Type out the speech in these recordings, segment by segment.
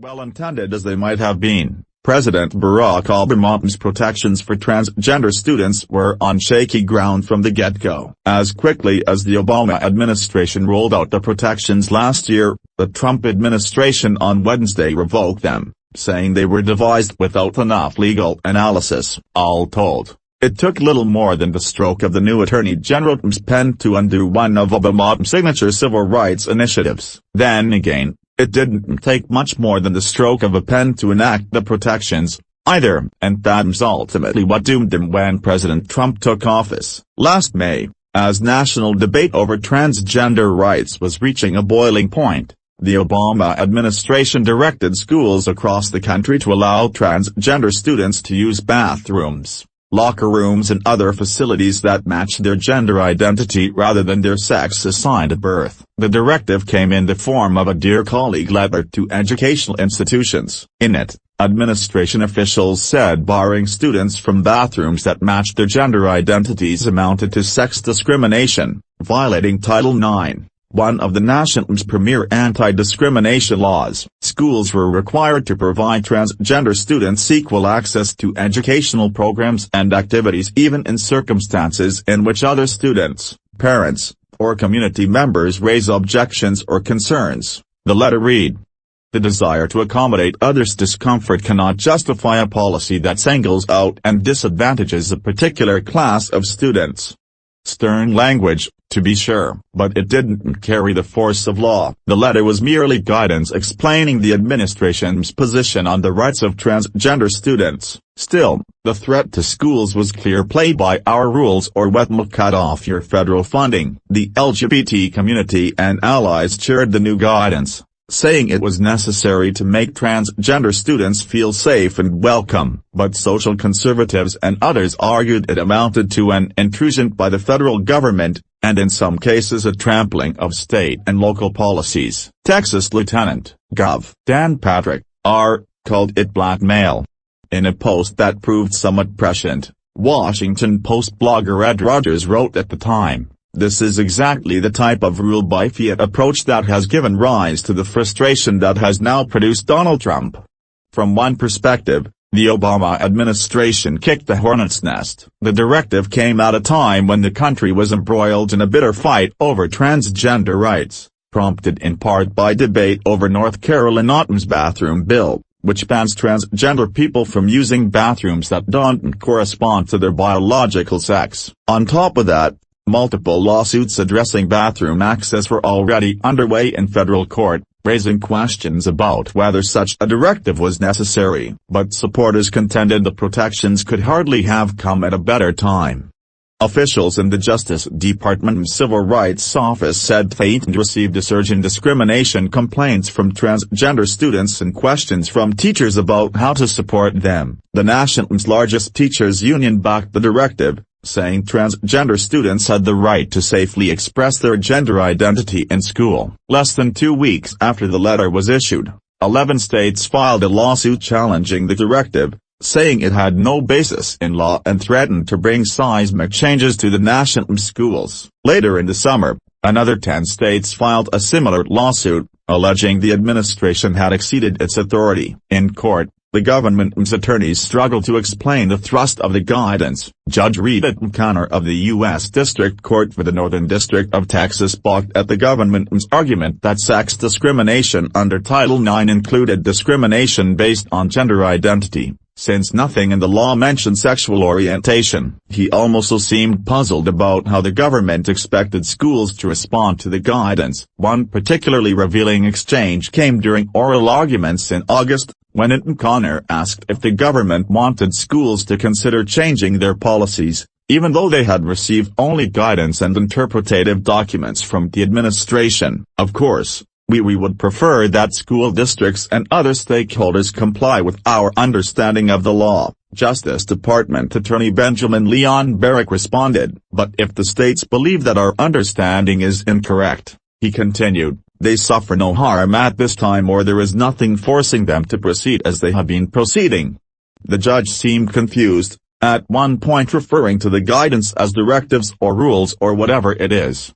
Well intended as they might have been, President Barack Obama's protections for transgender students were on shaky ground from the get-go. As quickly as the Obama administration rolled out the protections last year, the Trump administration on Wednesday revoked them, saying they were devised without enough legal analysis. All told, it took little more than the stroke of the new Attorney General's pen to undo one of Obama's signature civil rights initiatives. Then again, it didn't take much more than the stroke of a pen to enact the protections, either, and that was ultimately what doomed them when President Trump took office. Last May, as national debate over transgender rights was reaching a boiling point, the Obama administration directed schools across the country to allow transgender students to use bathrooms, locker rooms and other facilities that match their gender identity rather than their sex assigned at birth. The directive came in the form of a Dear Colleague letter to educational institutions. In it, administration officials said barring students from bathrooms that matched their gender identities amounted to sex discrimination, violating Title IX, one of the nation's premier anti-discrimination laws. Schools were required to provide transgender students equal access to educational programs and activities even in circumstances in which other students, parents, or community members raise objections or concerns. The letter read, "The desire to accommodate others' discomfort cannot justify a policy that singles out and disadvantages a particular class of students." Stern language, to be sure, but it didn't carry the force of law. The letter was merely guidance explaining the administration's position on the rights of transgender students. Still, the threat to schools was clear: play by our rules or we'll cut off your federal funding. The LGBT community and allies cheered the new guidance, saying it was necessary to make transgender students feel safe and welcome. But social conservatives and others argued it amounted to an intrusion by the federal government, and in some cases a trampling of state and local policies. Texas Lieutenant Gov. Dan Patrick, R., called it blackmail. In a post that proved somewhat prescient, Washington Post blogger Ed Rogers wrote at the time, "This is exactly the type of rule-by-fiat approach that has given rise to the frustration that has now produced Donald Trump." From one perspective, the Obama administration kicked the hornet's nest. The directive came at a time when the country was embroiled in a bitter fight over transgender rights, prompted in part by debate over North Carolina's bathroom bill, which bans transgender people from using bathrooms that don't correspond to their biological sex. On top of that, multiple lawsuits addressing bathroom access were already underway in federal court, raising questions about whether such a directive was necessary. But supporters contended the protections could hardly have come at a better time. Officials in the Justice Department's Civil Rights Office said they had received a surge in discrimination complaints from transgender students and questions from teachers about how to support them. The nation's largest teachers union backed the directive, saying transgender students had the right to safely express their gender identity in school. Less than 2 weeks after the letter was issued, 11 states filed a lawsuit challenging the directive, saying it had no basis in law and threatened to bring seismic changes to the nation's schools. Later in the summer, another 10 states filed a similar lawsuit, alleging the administration had exceeded its authority. In court, the government's attorneys struggled to explain the thrust of the guidance. Judge Rita Connor of the U.S. District Court for the Northern District of Texas balked at the government's argument that sex discrimination under Title IX included discrimination based on gender identity, since nothing in the law mentioned sexual orientation. He also seemed puzzled about how the government expected schools to respond to the guidance. One particularly revealing exchange came during oral arguments in August, when Connor asked if the government wanted schools to consider changing their policies, even though they had received only guidance and interpretative documents from the administration. "Of course, we would prefer that school districts and other stakeholders comply with our understanding of the law," Justice Department Attorney Benjamin Leon Barrack responded. "But if the states believe that our understanding is incorrect," he continued, "they suffer no harm at this time, or there is nothing forcing them to proceed as they have been proceeding." The judge seemed confused, at one point referring to the guidance as directives or rules or whatever it is.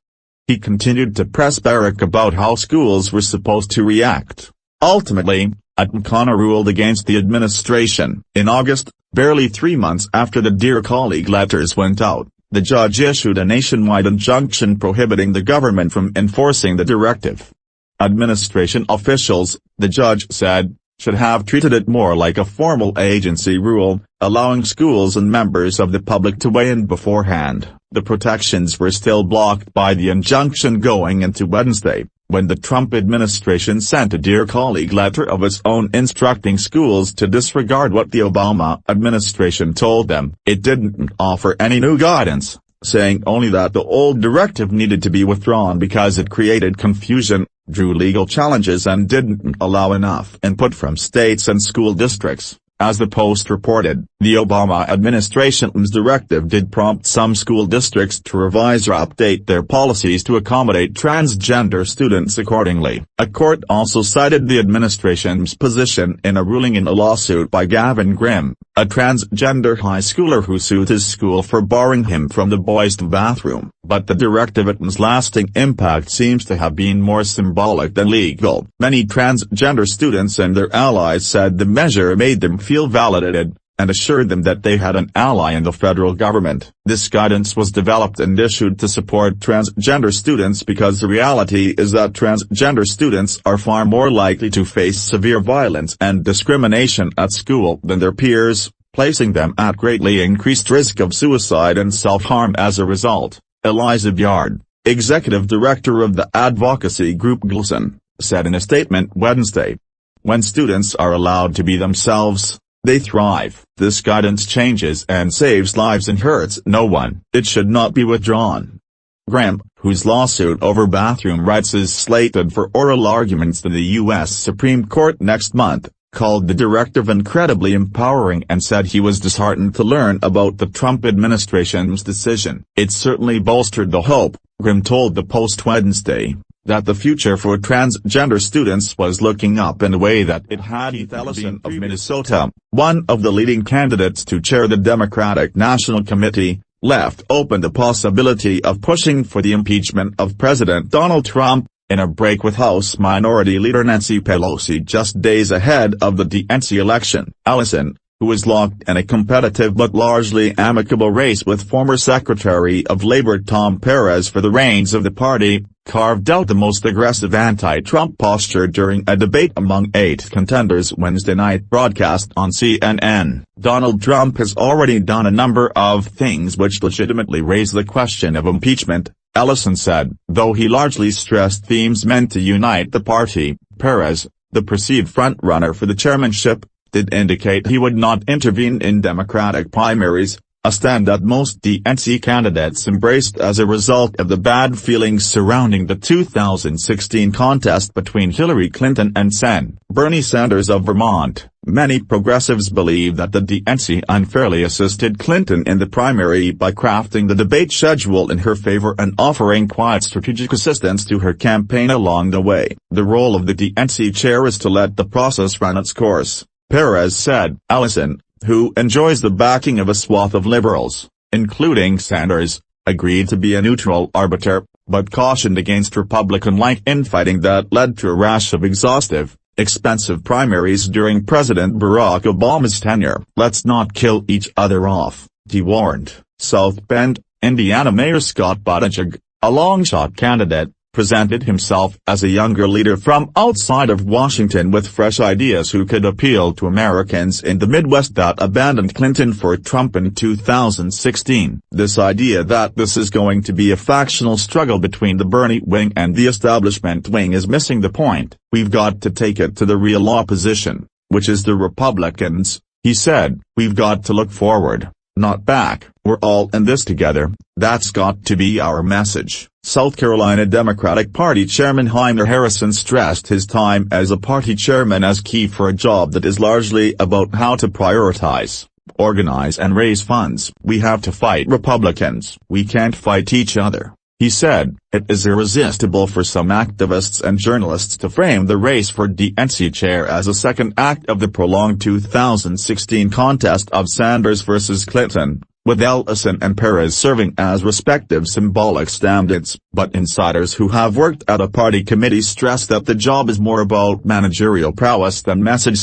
He continued to press Barrack about how schools were supposed to react. Ultimately, Atmcona ruled against the administration. In August, barely 3 months after the Dear Colleague letters went out, the judge issued a nationwide injunction prohibiting the government from enforcing the directive. Administration officials, the judge said, should have treated it more like a formal agency rule, allowing schools and members of the public to weigh in beforehand. The protections were still blocked by the injunction going into Wednesday, when the Trump administration sent a Dear Colleague letter of its own instructing schools to disregard what the Obama administration told them. It didn't offer any new guidance, saying only that the old directive needed to be withdrawn because it created confusion, drew legal challenges and didn't allow enough input from states and school districts. As the Post reported, the Obama administration's directive did prompt some school districts to revise or update their policies to accommodate transgender students accordingly. A court also cited the administration's position in a ruling in a lawsuit by Gavin Grimm, a transgender high schooler who sued his school for barring him from the boys' bathroom. But the directive's lasting impact seems to have been more symbolic than legal. Many transgender students and their allies said the measure made them feel validated, and assured them that they had an ally in the federal government. This guidance was developed and issued to support transgender students because the reality is that transgender students are far more likely to face severe violence and discrimination at school than their peers, placing them at greatly increased risk of suicide and self-harm as a result. Eliza Byard, executive director of the advocacy group GLSEN, said in a statement Wednesday. When students are allowed to be themselves, they thrive. This guidance changes and saves lives and hurts no one. It should not be withdrawn. Grimm, whose lawsuit over bathroom rights is slated for oral arguments in the U.S. Supreme Court next month, called the directive incredibly empowering and said he was disheartened to learn about the Trump administration's decision. It certainly bolstered the hope, Grimm told the Post Wednesday, that the future for transgender students was looking up in a way that it had. Keith Ellison of Minnesota, one of the leading candidates to chair the Democratic National Committee, left open the possibility of pushing for the impeachment of President Donald Trump, in a break with House Minority Leader Nancy Pelosi just days ahead of the DNC election. Ellison, who is locked in a competitive but largely amicable race with former Secretary of Labor Tom Perez for the reins of the party, carved out the most aggressive anti-Trump posture during a debate among 8 contenders Wednesday night broadcast on CNN. Donald Trump has already done a number of things which legitimately raise the question of impeachment, Ellison said. Though he largely stressed themes meant to unite the party, Perez, the perceived frontrunner for the chairmanship, did indicate he would not intervene in Democratic primaries, a stand that most DNC candidates embraced as a result of the bad feelings surrounding the 2016 contest between Hillary Clinton and Sen. Bernie Sanders of Vermont. Many progressives believe that the DNC unfairly assisted Clinton in the primary by crafting the debate schedule in her favor and offering quiet strategic assistance to her campaign along the way. The role of the DNC chair is to let the process run its course, Perez said. Ellison, who enjoys the backing of a swath of liberals, including Sanders, agreed to be a neutral arbiter, but cautioned against Republican-like infighting that led to a rash of exhaustive, expensive primaries during President Barack Obama's tenure. Let's not kill each other off, he warned. South Bend, Indiana Mayor Scott Buttigieg, a long-shot candidate, presented himself as a younger leader from outside of Washington with fresh ideas who could appeal to Americans in the Midwest that abandoned Clinton for Trump in 2016. This idea that this is going to be a factional struggle between the Bernie wing and the establishment wing is missing the point. We've got to take it to the real opposition, which is the Republicans, he said. We've got to look forward, not back. We're all in this together. That's got to be our message. South Carolina Democratic Party Chairman Jaime Harrison stressed his time as a party chairman as key for a job that is largely about how to prioritize, organize and raise funds. We have to fight Republicans. We can't fight each other, he said. It is irresistible for some activists and journalists to frame the race for DNC chair as a second act of the prolonged 2016 contest of Sanders versus Clinton, with Ellison and Perez serving as respective symbolic stand-ins. But insiders who have worked at a party committee stress that the job is more about managerial prowess than message